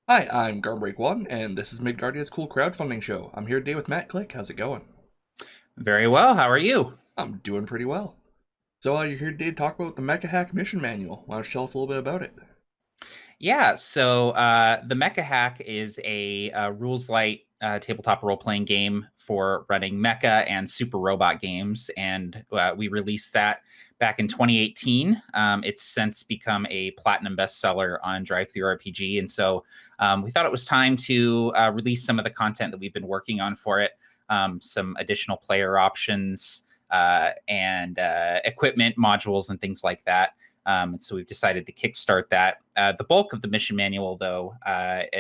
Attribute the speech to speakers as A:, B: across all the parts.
A: Hi, I'm Garbreak1, and this is Midgardia's cool crowdfunding show. I'm here today with Matt Click. How's it going?
B: Very well. How are you?
A: I'm doing pretty well. So, you're here today to talk about the Mecha Hack Mission Manual. Why don't you tell us a little bit about it?
B: The Mecha Hack is a rules light tabletop role playing game for running mecha and super robot games, and we released that back in 2018. It's since become a platinum bestseller on Drive-Thru RPG, and we thought it was time to release some of the content that we've been working on for it, some additional player options. And equipment modules and things like that. And so we've decided to kickstart that. The bulk of the mission manual, though,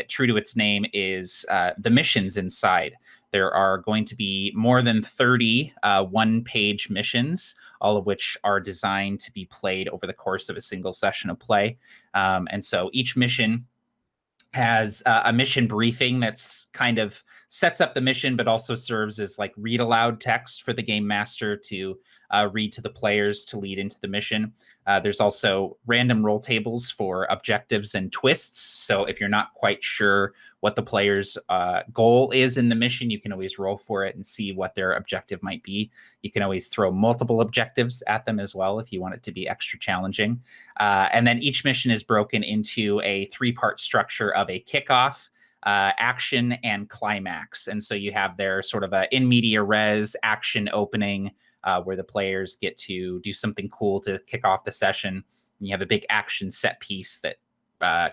B: true to its name, is the missions inside. There are going to be more than 30 one-page missions, all of which are designed to be played over the course of a single session of play. And so each mission has a mission briefing that's kind of sets up the mission, but also serves as like read aloud text for the game master to read to the players to lead into the mission. There's also random roll tables for objectives and twists. So if you're not quite sure what the player's goal is in the mission, you can always roll for it and see what their objective might be. You can always throw multiple objectives at them as well if you want it to be extra challenging. And then each mission is broken into a three-part structure of a kickoff, action, and climax. And so you have their sort of a in media res action opening where the players get to do something cool to kick off the session. And you have a big action set piece that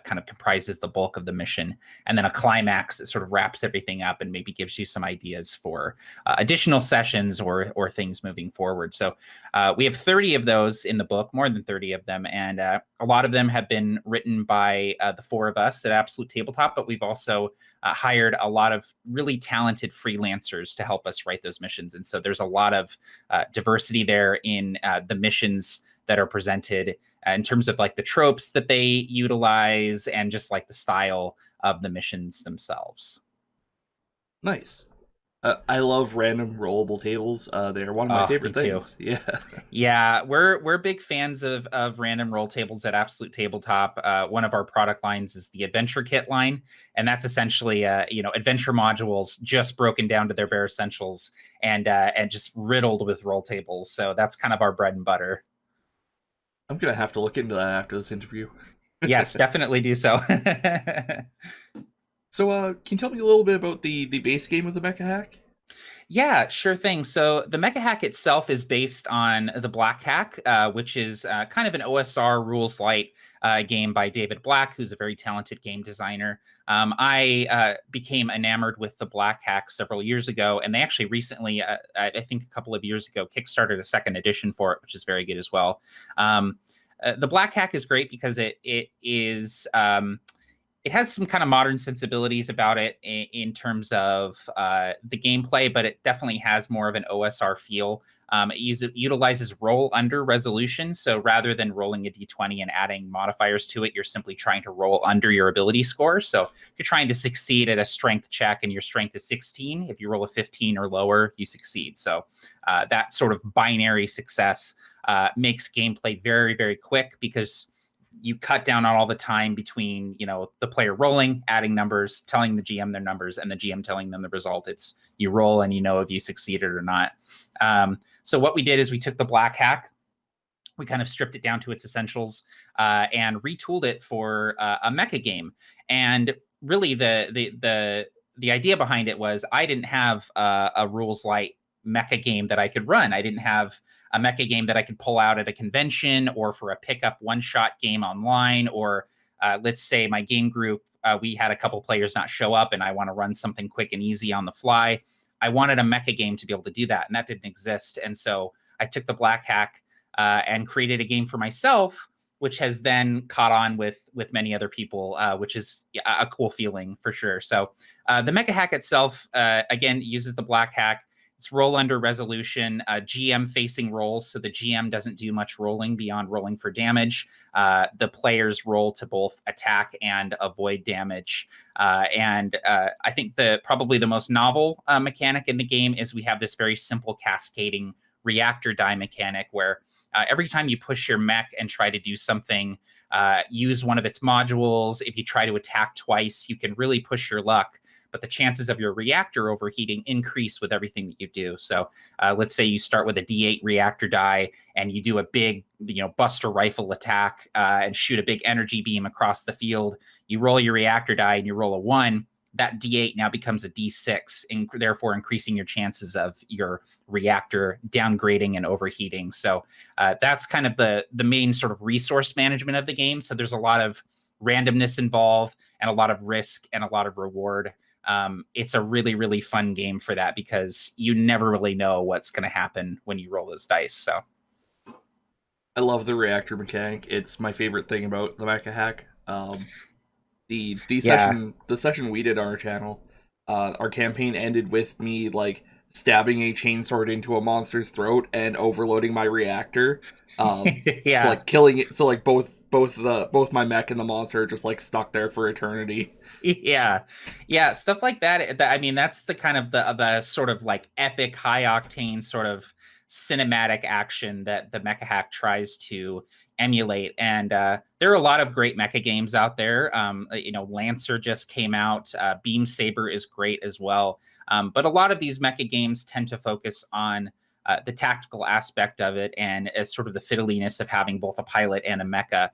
B: kind of comprises the bulk of the mission, and then a climax that sort of wraps everything up and maybe gives you some ideas for additional sessions or things moving forward. So we have 30 of those in the book, more than 30 of them, and a lot of them have been written by the four of us at Absolute Tabletop, but we've also hired a lot of really talented freelancers to help us write those missions. And so there's a lot of diversity there in the missions that are presented in terms of like the tropes that they utilize and just like the style of the missions themselves.
A: Nice. I love random rollable tables. They're one of my
B: Oh, me
A: favorite
B: too.
A: things. Yeah.
B: Yeah, we're big fans of random roll tables at Absolute Tabletop. One of our product lines is the Adventure Kit line, and that's essentially adventure modules just broken down to their bare essentials and just riddled with roll tables. So that's kind of our bread and butter.
A: I'm gonna have to look into that after this interview.
B: Yes, definitely do so.
A: So, can you tell me a little bit about the base game of the Mecha Hack?
B: Yeah, sure thing. So the Mecha Hack itself is based on the Black Hack, which is kind of an OSR rules light game by David Black, who's a very talented game designer. I became enamored with the Black Hack several years ago, and they actually recently, I think a couple of years ago, kickstarted a second edition for it, which is very good as well. The Black Hack is great because it has some kind of modern sensibilities about it in terms of the gameplay, but it definitely has more of an OSR feel. It utilizes roll under resolution. So rather than rolling a d20 and adding modifiers to it, you're simply trying to roll under your ability score. So if you're trying to succeed at a strength check and your strength is 16, if you roll a 15 or lower, you succeed. So that sort of binary success makes gameplay very, very quick because you cut down on all the time between the player rolling, adding numbers, telling the GM their numbers, and the GM telling them the result. It's you roll and you know if you succeeded or not. So what we did is we took the Black Hack, we kind of stripped it down to its essentials and retooled it for a mecha game. And really, the idea behind it was I didn't have a rules light mecha game that I could run. I didn't have a mecha game that I could pull out at a convention or for a pickup one-shot game online, or let's say my game group, we had a couple players not show up and I want to run something quick and easy on the fly. I wanted a mecha game to be able to do that, and that didn't exist. And so I took the Black Hack and created a game for myself, which has then caught on with many other people, which is a cool feeling for sure. So the Mecha Hack itself, again, uses the Black Hack. It's roll under resolution, GM facing rolls, so the GM doesn't do much rolling beyond rolling for damage. The players roll to both attack and avoid damage. I think probably the most novel mechanic in the game is we have this very simple cascading reactor die mechanic where every time you push your mech and try to do something, use one of its modules, if you try to attack twice, you can really push your luck. But the chances of your reactor overheating increase with everything that you do. So let's say you start with a D8 reactor die and you do a big, buster rifle attack and shoot a big energy beam across the field. You roll your reactor die and you roll a 1. That D8 now becomes a D6, and therefore increasing your chances of your reactor downgrading and overheating. So that's kind of the main sort of resource management of the game. So there's a lot of randomness involved and a lot of risk and a lot of reward. It's a really, really fun game for that because you never really know what's going to happen when you roll those dice. So
A: I love the reactor mechanic. It's my favorite thing about the Mecha Hack. The session we did on our channel, our campaign ended with me like stabbing a chainsword into a monster's throat and overloading my reactor.
B: Yeah.
A: So like killing it. So like both my mech and the monster are just like stuck there for eternity.
B: Yeah, stuff like that. I mean, that's the kind of the sort of like epic, high octane sort of cinematic action that the Mecha Hack tries to emulate. And there are a lot of great mecha games out there. Lancer just came out. Beam Saber is great as well. But a lot of these mecha games tend to focus on the tactical aspect of it and sort of the fiddliness of having both a pilot and a mecha.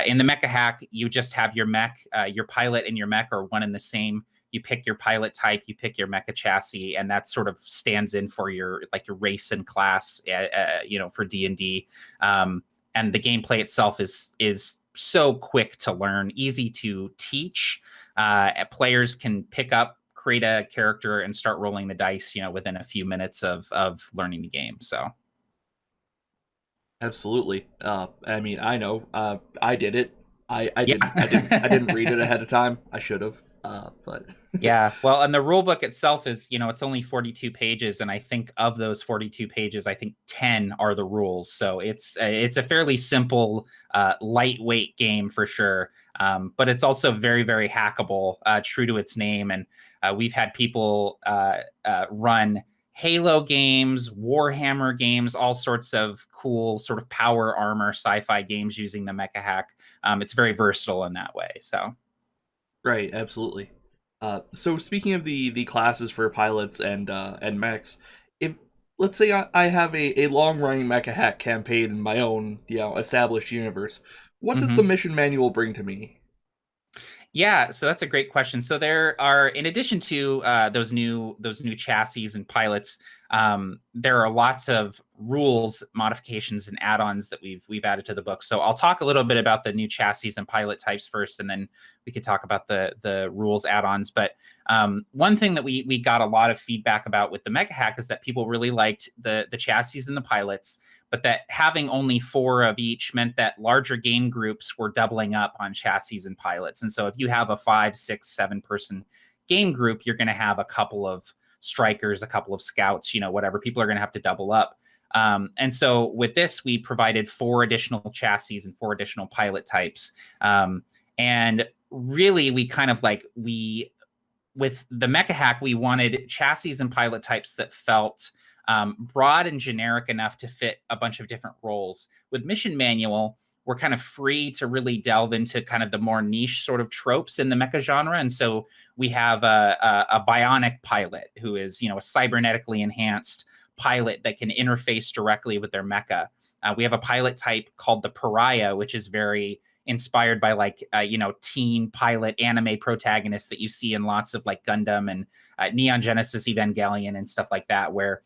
B: In the Mecha Hack, you just have your mech, your pilot and your mech are one and the same. You pick your pilot type, you pick your mecha chassis, and that sort of stands in for your race and class, for D&D. And the gameplay itself is so quick to learn, easy to teach. Players can pick up, create a character, and start rolling the dice, within a few minutes of learning the game. So
A: Absolutely. I mean, I know. I did it. I
B: yeah.
A: didn't read it ahead of time. I should have. But
B: Yeah. Well, and the rule book itself is, it's only 42 pages, and I think of those 42 pages, I think 10 are the rules. So it's a fairly simple, lightweight game for sure. But it's also very, very hackable, true to its name. And we've had people run Halo games, Warhammer games, all sorts of cool sort of power armor sci-fi games using the Mecha Hack. It's very versatile in that way. So.
A: Right, absolutely. So speaking of the classes for pilots and mechs, if let's say I have a long running Mecha Hack campaign in my own established universe, what does the mission manual bring to me?
B: Yeah, so that's a great question. So there are, in addition to those new chassis and pilots, there are lots of rules, modifications, and add-ons that we've added to the book. So I'll talk a little bit about the new chassis and pilot types first, and then we could talk about the rules add-ons. But one thing that we got a lot of feedback about with the Mecha Hack is that people really liked the chassis and the pilots, but that having only 4 of each meant that larger game groups were doubling up on chassis and pilots. And so if you have a 5, 6, 7 person game group, you're going to have a couple of strikers, a couple of scouts, whatever. People are going to have to double up. And so with this, we provided 4 additional chassis and 4 additional pilot types. And really, we kind of with the Mecha Hack, we wanted chassis and pilot types that felt broad and generic enough to fit a bunch of different roles. With Mission Manual, we're kind of free to really delve into kind of the more niche sort of tropes in the mecha genre. And so we have a bionic pilot who is, a cybernetically enhanced pilot that can interface directly with their mecha. We have a pilot type called the Pariah, which is very inspired by teen pilot anime protagonists that you see in lots of like Gundam and Neon Genesis Evangelion and stuff like that, where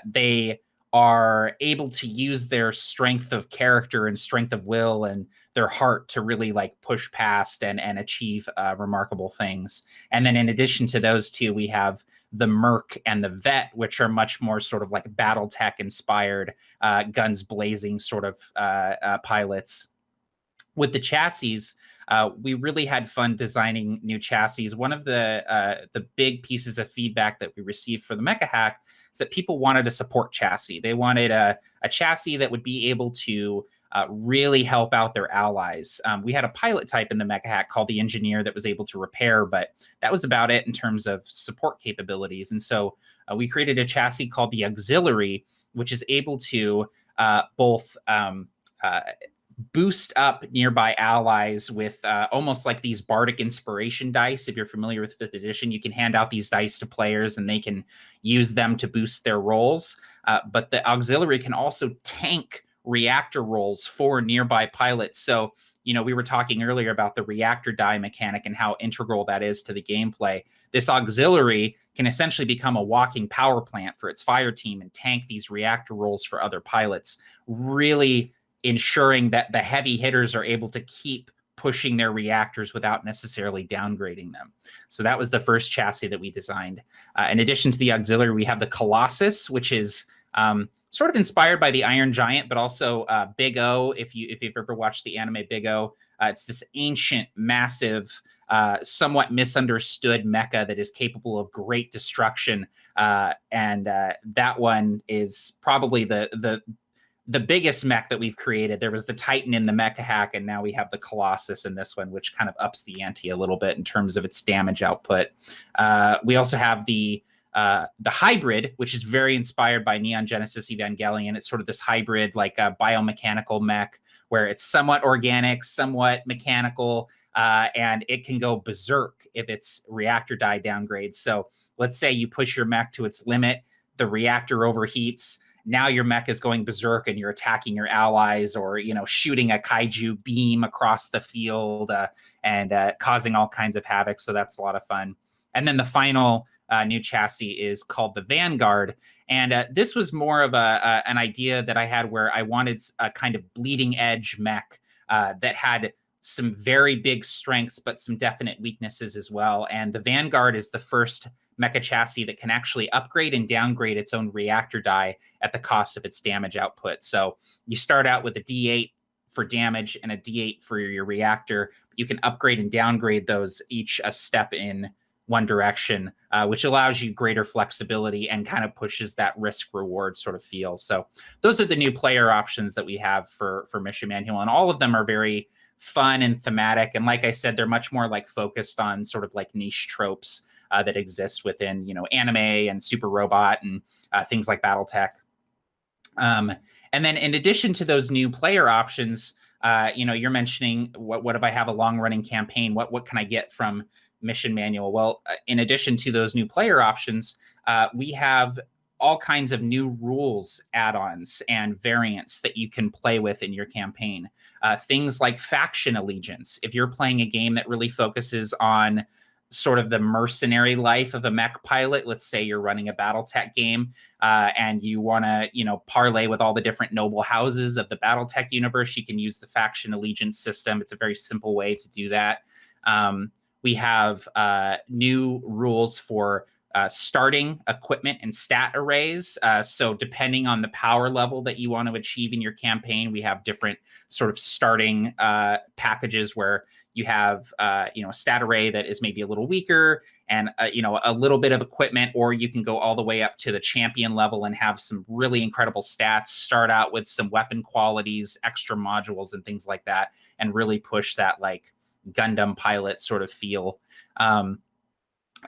B: they are able to use their strength of character and strength of will and their heart to really push past and achieve remarkable things. And then in addition to those two, we have the Merc and the Vet, which are much more sort of like Battletech inspired, guns blazing sort of pilots. With the chassis, we really had fun designing new chassis. One of the big pieces of feedback that we received for the Mecha Hack is that people wanted a support chassis. They wanted a chassis that would be able to really help out their allies. We had a pilot type in the Mecha Hack called the Engineer that was able to repair, but that was about it in terms of support capabilities. And so we created a chassis called the Auxiliary, which is able to both boost up nearby allies with almost like these bardic inspiration dice. If you're familiar with 5th edition, you can hand out these dice to players and they can use them to boost their rolls. But the auxiliary can also tank reactor rolls for nearby pilots. So, we were talking earlier about the reactor die mechanic and how integral that is to the gameplay. This auxiliary can essentially become a walking power plant for its fire team and tank these reactor rolls for other pilots, really ensuring that the heavy hitters are able to keep pushing their reactors without necessarily downgrading them. So that was the first chassis that we designed. In addition to the auxiliary, we have the Colossus, which is sort of inspired by the Iron Giant, but also Big O. If you've ever watched the anime Big O, it's this ancient, massive, somewhat misunderstood mecha that is capable of great destruction. And that one is probably the biggest mech that we've created. There was the Titan in the Mecha hack, and now we have the Colossus in this one, which kind of ups the ante a little bit in terms of its damage output. We also have the hybrid, which is very inspired by Neon Genesis Evangelion. It's sort of this hybrid, like a biomechanical mech, where it's somewhat organic, somewhat mechanical, and it can go berserk if its reactor die downgrades. So let's say you push your mech to its limit, the reactor overheats. Now your mech is going berserk and you're attacking your allies, or shooting a kaiju beam across the field and causing all kinds of havoc. So that's a lot of fun. And then the final new chassis is called the Vanguard. And this was more of an idea that I had where I wanted a kind of bleeding edge mech that had some very big strengths, but some definite weaknesses as well. And the Vanguard is the first mecha chassis that can actually upgrade and downgrade its own reactor die at the cost of its damage output. So you start out with a D8 for damage and a D8 for your reactor. You can upgrade and downgrade those each a step in one direction, which allows you greater flexibility and kind of pushes that risk reward sort of feel. So those are the new player options that we have for Mission Manual, and all of them are very fun and thematic. And like I said, they're much more like focused on sort of like niche tropes that exist within, anime and Super Robot and things like BattleTech. And then in addition to those new player options, you're mentioning what if I have a long running campaign? What can I get from Mission Manual? Well, in addition to those new player options, we have all kinds of new rules, add-ons, and variants that you can play with in your campaign. Things like faction allegiance. If you're playing a game that really focuses on sort of the mercenary life of a mech pilot, let's say you're running a BattleTech game and you want to, parlay with all the different noble houses of the BattleTech universe, you can use the faction allegiance system. It's a very simple way to do that. We have new rules for starting equipment and stat arrays. So depending on the power level that you want to achieve in your campaign, we have different sort of starting packages where you have, a stat array that is maybe a little weaker and, a little bit of equipment, or you can go all the way up to the champion level and have some really incredible stats, start out with some weapon qualities, extra modules and things like that, and really push that like Gundam pilot sort of feel.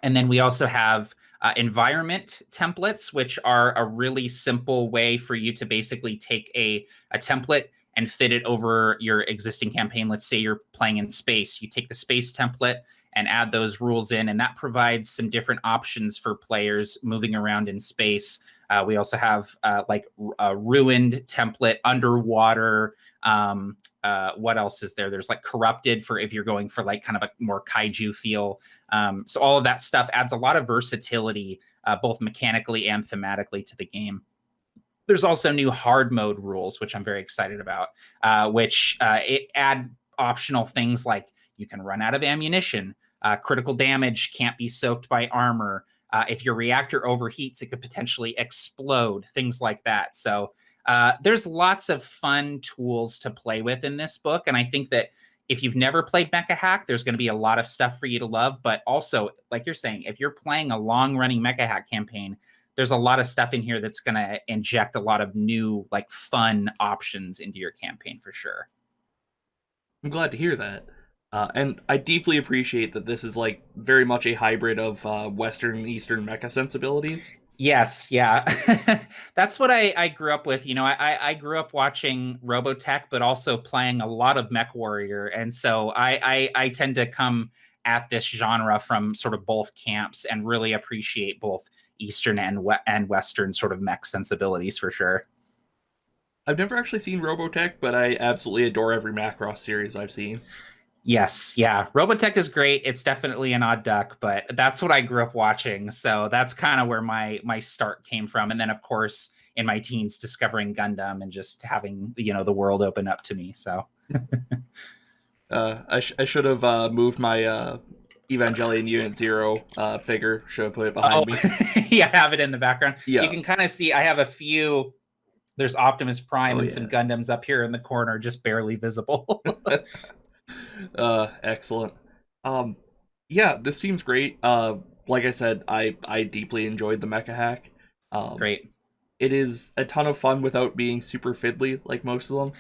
B: And then we also have environment templates, which are a really simple way for you to basically take a template and fit it over your existing campaign. Let's say you're playing in space. You take the space template and add those rules in, and that provides some different options for players moving around in space. We also have like a ruined template, underwater. What else is there? There's like corrupted for if you're going for like kind of a more kaiju feel. So all of that stuff adds a lot of versatility, both mechanically and thematically to the game. There's also new hard mode rules, which I'm very excited about, which it add optional things like you can run out of ammunition, critical damage can't be soaked by armor. If your reactor overheats, it could potentially explode, things like that. So there's lots of fun tools to play with in this book. And I think that if you've never played Mecha Hack, there's going to be a lot of stuff for you to love. But also, like you're saying, if you're playing a long-running Mecha Hack campaign, there's a lot of stuff in here that's going to inject a lot of new, like, fun options into your campaign for sure.
A: I'm glad to hear that. And I deeply appreciate that this is like very much a hybrid of Western and Eastern mecha sensibilities.
B: Yes, yeah. That's what I grew up with. I grew up watching Robotech, but also playing a lot of Mech Warrior. And so I tend to come at this genre from sort of both camps and really appreciate both Eastern and Western sort of mech sensibilities for sure.
A: I've never actually seen Robotech, but I absolutely adore every Macross series I've seen.
B: Yes, yeah. Robotech is great. It's definitely an odd duck, but that's what I grew up watching. So that's kind of where my start came from. And then of course in my teens discovering Gundam and just having, the world open up to me. So
A: I should have moved my Evangelion Unit Zero figure. Should have put it
B: oh
A: behind me.
B: yeah, I have it in the background. You
A: Yeah.
B: can kind of see I have a few. There's Optimus Prime
A: Oh
B: and some
A: yeah.
B: Gundams up here in the corner, just barely visible.
A: Excellent. Um, yeah, this seems great. Like I said, I deeply enjoyed the Mecha Hack. Um,
B: Great.
A: it is a ton of fun without being super fiddly like most of them.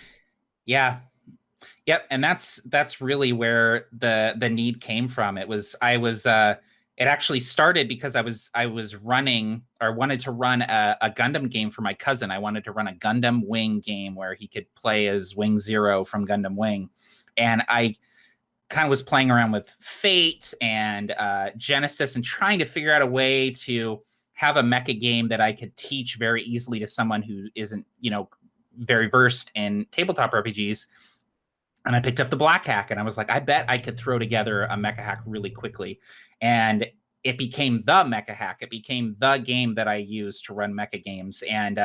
B: Yeah. Yep, and that's really where the need came from. It actually started because I was running or wanted to run a Gundam game for my cousin. I wanted to run a Gundam Wing game where he could play as Wing Zero from Gundam Wing, and I kind of was playing around with Fate and Genesis and trying to figure out a way to have a mecha game that I could teach very easily to someone who isn't very versed in tabletop RPGs. And I picked up the Black Hack and I was like, I bet I could throw together a Mecha Hack really quickly. And it became the Mecha Hack. It became the game that I used to run mecha games. And,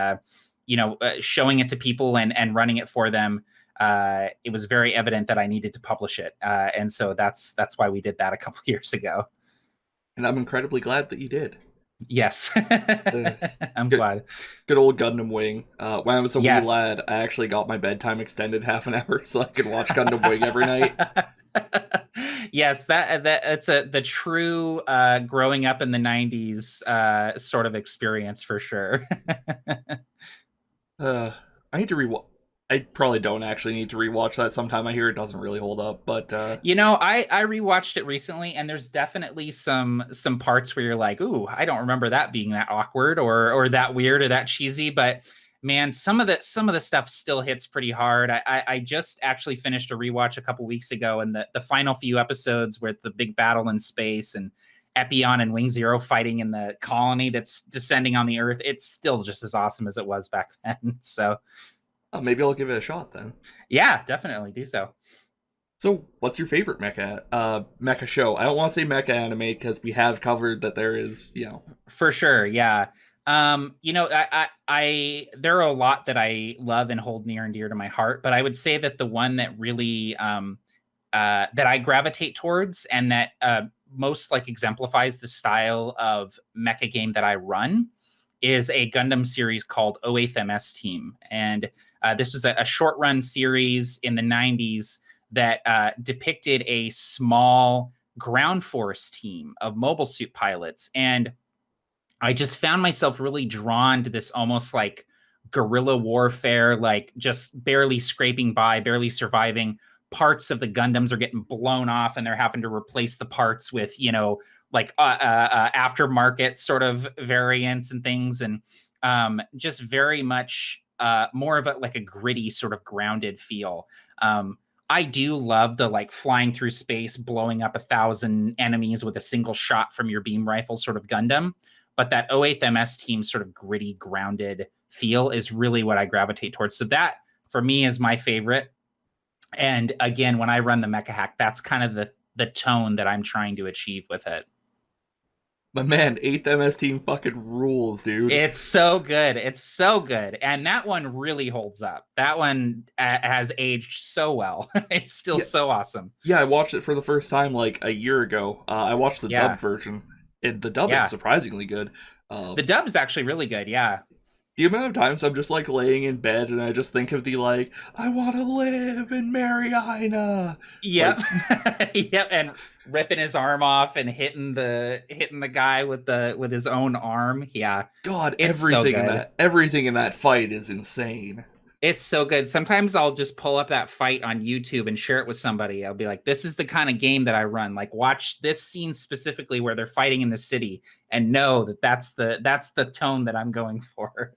B: showing it to people and running it for them, it was very evident that I needed to publish it. And so that's why we did that a couple years ago.
A: And I'm incredibly glad that you did.
B: Yes.
A: Uh,
B: I'm
A: good,
B: glad.
A: good old Gundam Wing. When I was a wee
B: Yes.
A: lad, I actually got my bedtime extended half an hour so I could watch Gundam Wing every night.
B: Yes, that's the true growing up in the 90s sort of experience for sure.
A: Uh, I need to rewatch. I probably don't actually need to rewatch that sometime. I hear it doesn't really hold up, but
B: I rewatched it recently and there's definitely some parts where you're like, "Ooh, I don't remember that being that awkward or that weird or that cheesy," but man, some of the stuff still hits pretty hard. I just actually finished a rewatch a couple weeks ago, and the final few episodes with the big battle in space and Epion and Wing Zero fighting in the colony that's descending on the Earth, it's still just as awesome as it was back then. So
A: maybe I'll give it a shot then.
B: yeah, definitely do so.
A: So, what's your favorite mecha show? I don't want to say mecha anime because we have covered that there is,
B: For sure, yeah. There are a lot that I love and hold near and dear to my heart, but I would say that the one that really that I gravitate towards and that most like exemplifies the style of mecha game that I run is a Gundam series called 08th MS Team. And this was a short run series in the 90s that depicted a small ground force team of mobile suit pilots. And I just found myself really drawn to this almost like guerrilla warfare, like just barely scraping by, barely surviving. Parts of the Gundams are getting blown off and they're having to replace the parts with, like aftermarket sort of variants and things. And just very much more of like a gritty sort of grounded feel. I do love the like flying through space, blowing up 1,000 enemies with a single shot from your beam rifle sort of Gundam. But that 08th MS Team sort of gritty, grounded feel is really what I gravitate towards. So that for me is my favorite. And again, when I run the Mecha Hack, that's kind of the tone that I'm trying to achieve with it.
A: but man, 8th MS Team fucking rules, dude.
B: It's so good. It's so good. And that one really holds up. That one has aged so well. It's still
A: Yeah,
B: so awesome.
A: yeah. I watched it for the first time like a year ago. I watched the
B: Yeah.
A: dub version. The dub is
B: Yeah.
A: surprisingly good.
B: The dub is actually really good. Yeah.
A: The amount of times I'm just like laying in bed and I just think of the like, I want to live in Mariana.
B: Yep.
A: Like,
B: Yep. And ripping his arm off and hitting the guy with his own arm. Yeah.
A: God,
B: It's so good.
A: everything in that fight is insane.
B: It's so good. Sometimes I'll just pull up that fight on YouTube and share it with somebody. I'll be like, this is the kind of game that I run. Like, watch this scene specifically where they're fighting in the city and know that that's the tone that I'm going for.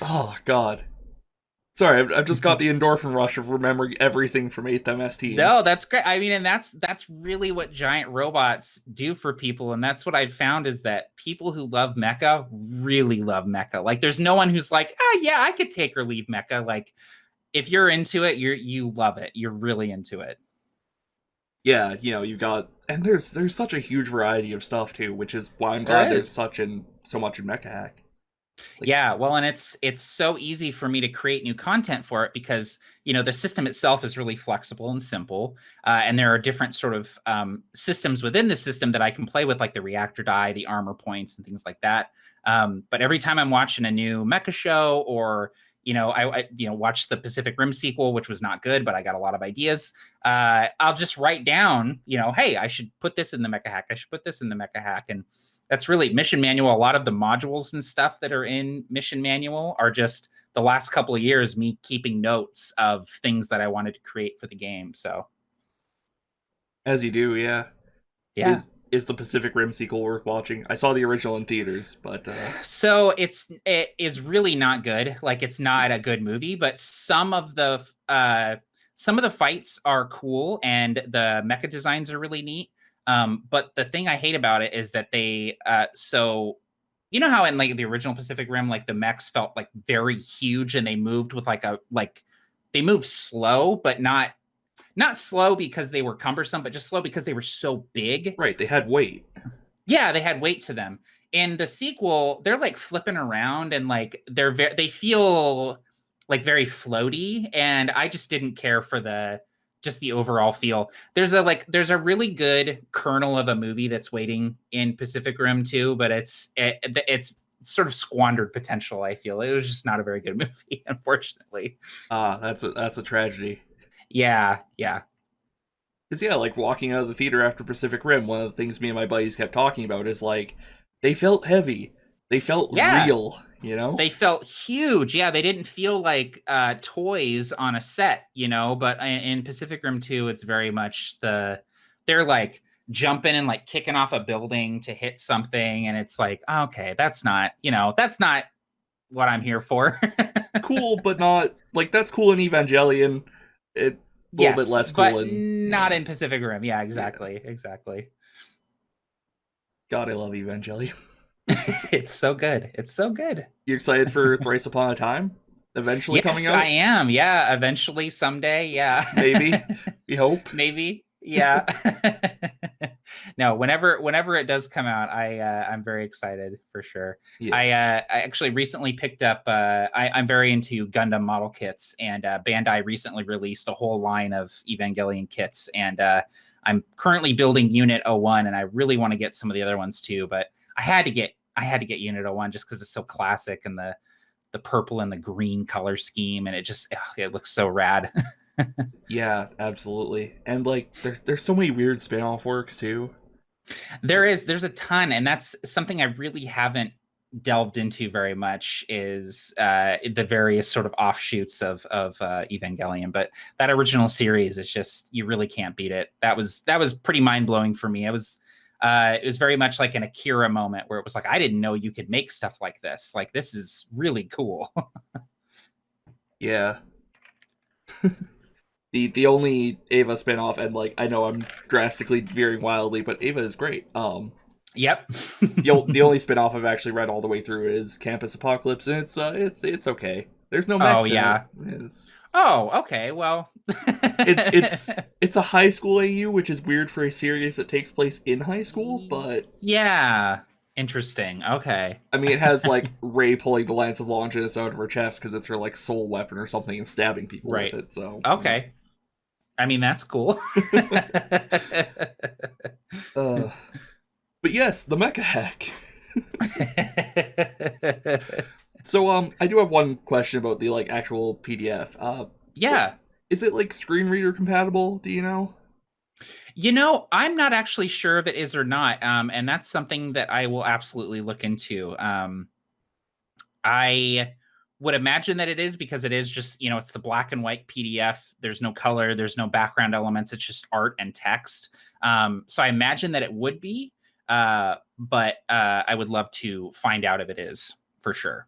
A: Oh God. Sorry, I've just got the endorphin rush of remembering everything from 8th MS Team.
B: No, that's great. I mean, and that's really what giant robots do for people. And that's what I've found is that people who love Mecha really love Mecha. Like, there's no one who's like, ah, yeah, I could take or leave Mecha. Like, if you're into it, you love it. You're really into it.
A: Yeah, you've got, and there's such a huge variety of stuff too, which is why I'm
B: There
A: glad there's
B: is.
A: so much in Mecha Hack. Like,
B: Yeah, well, and it's so easy for me to create new content for it because the system itself is really flexible and simple, and there are different sort of systems within the system that I can play with, like the reactor die, the armor points, and things like that. But every time I'm watching a new mecha show, or I watched the Pacific Rim sequel, which was not good, but I got a lot of ideas. I'll just write down, hey, I should put this in the mecha hack. I should put this in the mecha hack, and that's really mission manual. A lot of the modules and stuff that are in mission manual are just the last couple of years me keeping notes of things that I wanted to create for the game. So
A: as you do, yeah.
B: yeah.
A: Is the Pacific Rim sequel worth watching? I saw the original in theaters, but
B: So it is really not good. Like, it's not a good movie, but some of the fights are cool and the mecha designs are really neat. But the thing I hate about it is that so how in like the original Pacific Rim, like the mechs felt like very huge and they moved with they moved slow, but not slow because they were cumbersome, but just slow because they were so big.
A: right, they had weight.
B: Yeah, they had weight to them. In the sequel, they're like flipping around and like they feel like very floaty, and I just didn't care for the overall feel. There's a really good kernel of a movie that's waiting in Pacific Rim 2, but it's sort of squandered potential, I feel. It was just not a very good movie, unfortunately.
A: Ah, that's a tragedy.
B: Yeah, yeah.
A: Because yeah, like walking out of the theater after Pacific Rim, one of the things me and my buddies kept talking about is like they felt heavy, they felt
B: Yeah,
A: real, you know?
B: they felt huge. Yeah, they didn't feel like toys on a set, but in Pacific Rim 2, it's very much they're like jumping and like kicking off a building to hit something, and it's like, okay, that's not what I'm here for.
A: Cool, but not like that's cool in Evangelion. It a little bit
B: Yes,
A: less cool
B: but
A: in
B: not in Pacific Rim. Yeah,
A: yeah.
B: exactly. Exactly.
A: God, I love Evangelion.
B: It's so good. It's so good.
A: You excited for Thrice Upon a Time eventually coming
B: Yes, I
A: out?
B: am. Yeah, eventually someday. Yeah.
A: Maybe. We hope.
B: Maybe. Yeah. No, whenever it does come out, I'm very excited for sure.
A: Yeah.
B: I actually recently picked up I'm very into Gundam model kits, and Bandai recently released a whole line of Evangelion kits, and I'm currently building Unit 01, and I really want to get some of the other ones too, but I had to get Unit 01 just because it's so classic, and the purple and the green color scheme, and it looks so rad.
A: Yeah, absolutely. And like there's so many weird spin-off works too.
B: There's a ton, and that's something I really haven't delved into very much, is the various sort of offshoots of Evangelion. But that original series is just, you really can't beat it. That was pretty mind-blowing for me. It was very much like an Akira moment where it was like, I didn't know you could make stuff like this. Like, this is really cool.
A: Yeah. The only Ava spin-off, and like I know I'm drastically veering wildly, but Ava is great.
B: Yep.
A: The only spin-off I've actually read all the way through is Campus Apocalypse, and it's okay. There's no
B: Oh,
A: mechs in it.
B: yeah. Oh, okay. Well,
A: It's a high school AU, which is weird for a series that takes place in high school, but
B: yeah. Interesting. Okay.
A: I mean, it has like Ray pulling the Lance of Longinus out of her chest because it's her like soul weapon or something, and stabbing people
B: Right.
A: with it. So
B: Okay. I mean, that's cool.
A: uh, but yes, the mecha hack. So I do have one question about the like actual PDF.
B: Yeah.
A: Is it like screen reader compatible? Do you know?
B: I'm not actually sure if it is or not. And that's something that I will absolutely look into. I would imagine that it is, because it is just, it's the black and white PDF. There's no color, there's no background elements. It's just art and text. So I imagine that it would be, but I would love to find out if it is for sure.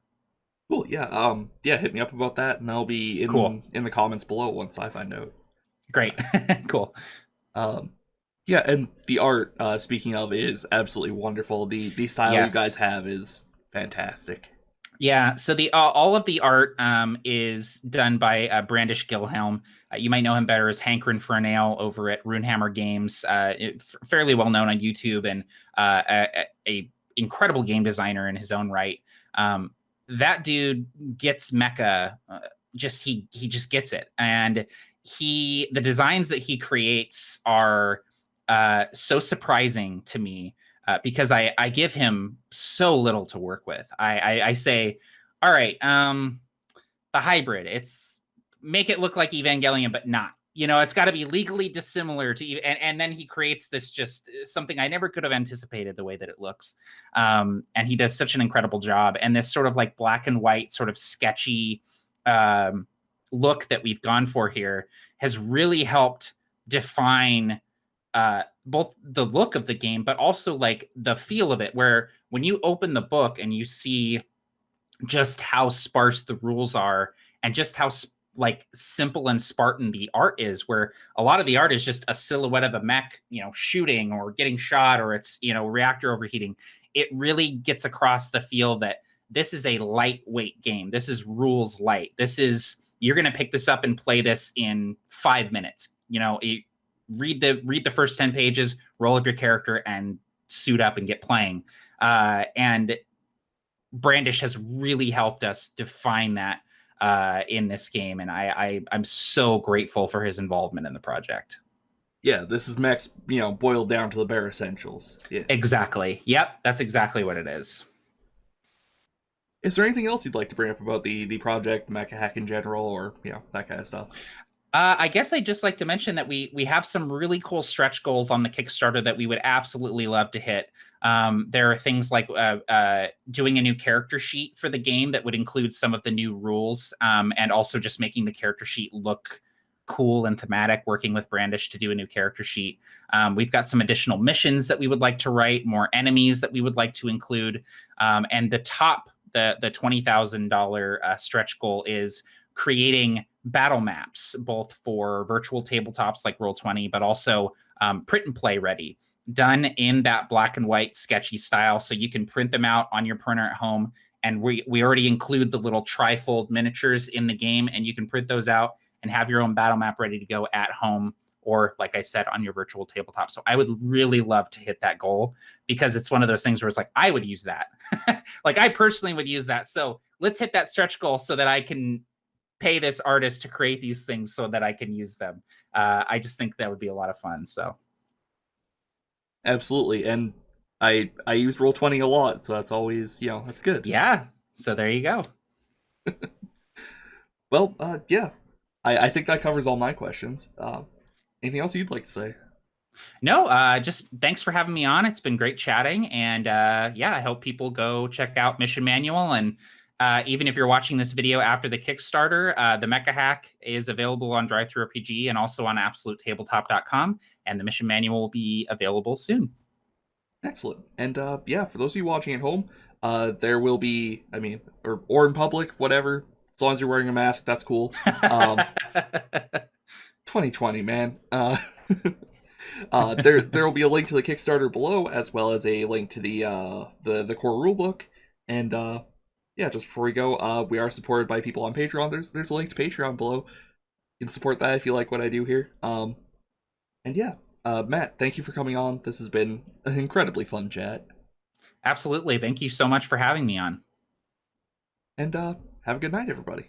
A: Cool. Yeah. Yeah. Hit me up about that, and I'll be
B: Cool.
A: in the comments below once I find out.
B: Great. Cool.
A: Um, yeah, and the art, speaking of, is absolutely wonderful. The style you guys
B: Yes.
A: have is fantastic.
B: Yeah, so the all of the art is done by Brandish Gilhelm. You might know him better as Hankrin for a Nail over at Runehammer Games. Fairly well known on YouTube, and a incredible game designer in his own right. That dude gets Mecha. He just gets it, and the designs that he creates are so surprising to me. Because I give him so little to work with. I say, all right, the hybrid, make it look like Evangelion, but not. It's got to be legally dissimilar to, and then he creates this just something I never could have anticipated the way that it looks. And he does such an incredible job. And this sort of like black and white, sort of sketchy look that we've gone for here has really helped define both the look of the game, but also like the feel of it, where when you open the book and you see just how sparse the rules are, and just how like simple and Spartan the art is, where a lot of the art is just a silhouette of a mech, shooting or getting shot, or it's, reactor overheating. It really gets across the feel that this is a lightweight game. This is rules light. You're going to pick this up and play this in 5 minutes. Read the first 10 pages, roll up your character, and suit up and get playing. And Brandish has really helped us define that in this game, and I'm so grateful for his involvement in the project.
A: Yeah, this is Max, boiled down to the bare essentials. Yeah,
B: exactly. Yep, that's exactly what it is.
A: Is there anything else you'd like to bring up about the project, Mecha Hack in general, or that kind of stuff?
B: I guess I'd just like to mention that we have some really cool stretch goals on the Kickstarter that we would absolutely love to hit. There are things like doing a new character sheet for the game that would include some of the new rules, and also just making the character sheet look cool and thematic, working with Brandish to do a new character sheet. We've got some additional missions that we would like to write, more enemies that we would like to include. And the $20,000 stretch goal is creating battle maps, both for virtual tabletops like Roll20, but also print and play ready, done in that black and white sketchy style, so you can print them out on your printer at home. And we already include the little trifold miniatures in the game, and you can print those out and have your own battle map ready to go at home, or like I said, on your virtual tabletop. So I would really love to hit that goal, because it's one of those things where it's like, I would use that. Like, I personally would use that. So let's hit that stretch goal so that I can pay this artist to create these things so that I can use them. I just think that would be a lot of fun. So
A: absolutely. And I use Roll20 a lot, so that's always, that's good.
B: Yeah. So there you go.
A: Well, yeah. I think that covers all my questions. Anything else you'd like to say?
B: No, just thanks for having me on. It's been great chatting. And yeah, I hope people go check out Mission Manual. And even if you're watching this video after the Kickstarter, the Mecha Hack is available on DriveThruRPG and also on AbsoluteTabletop.com. And the Mission Manual will be available soon.
A: Excellent. And yeah, for those of you watching at home, there will be, or in public, whatever. As long as you're wearing a mask, that's cool. 2020, man. There will be a link to the Kickstarter below, as well as a link to the core rulebook. And yeah, just before we go, we are supported by people on Patreon. There's a link to Patreon below. You can support that if you like what I do here. And yeah, Matt, thank you for coming on. This has been an incredibly fun chat.
B: Absolutely. Thank you so much for having me on.
A: And have a good night, everybody.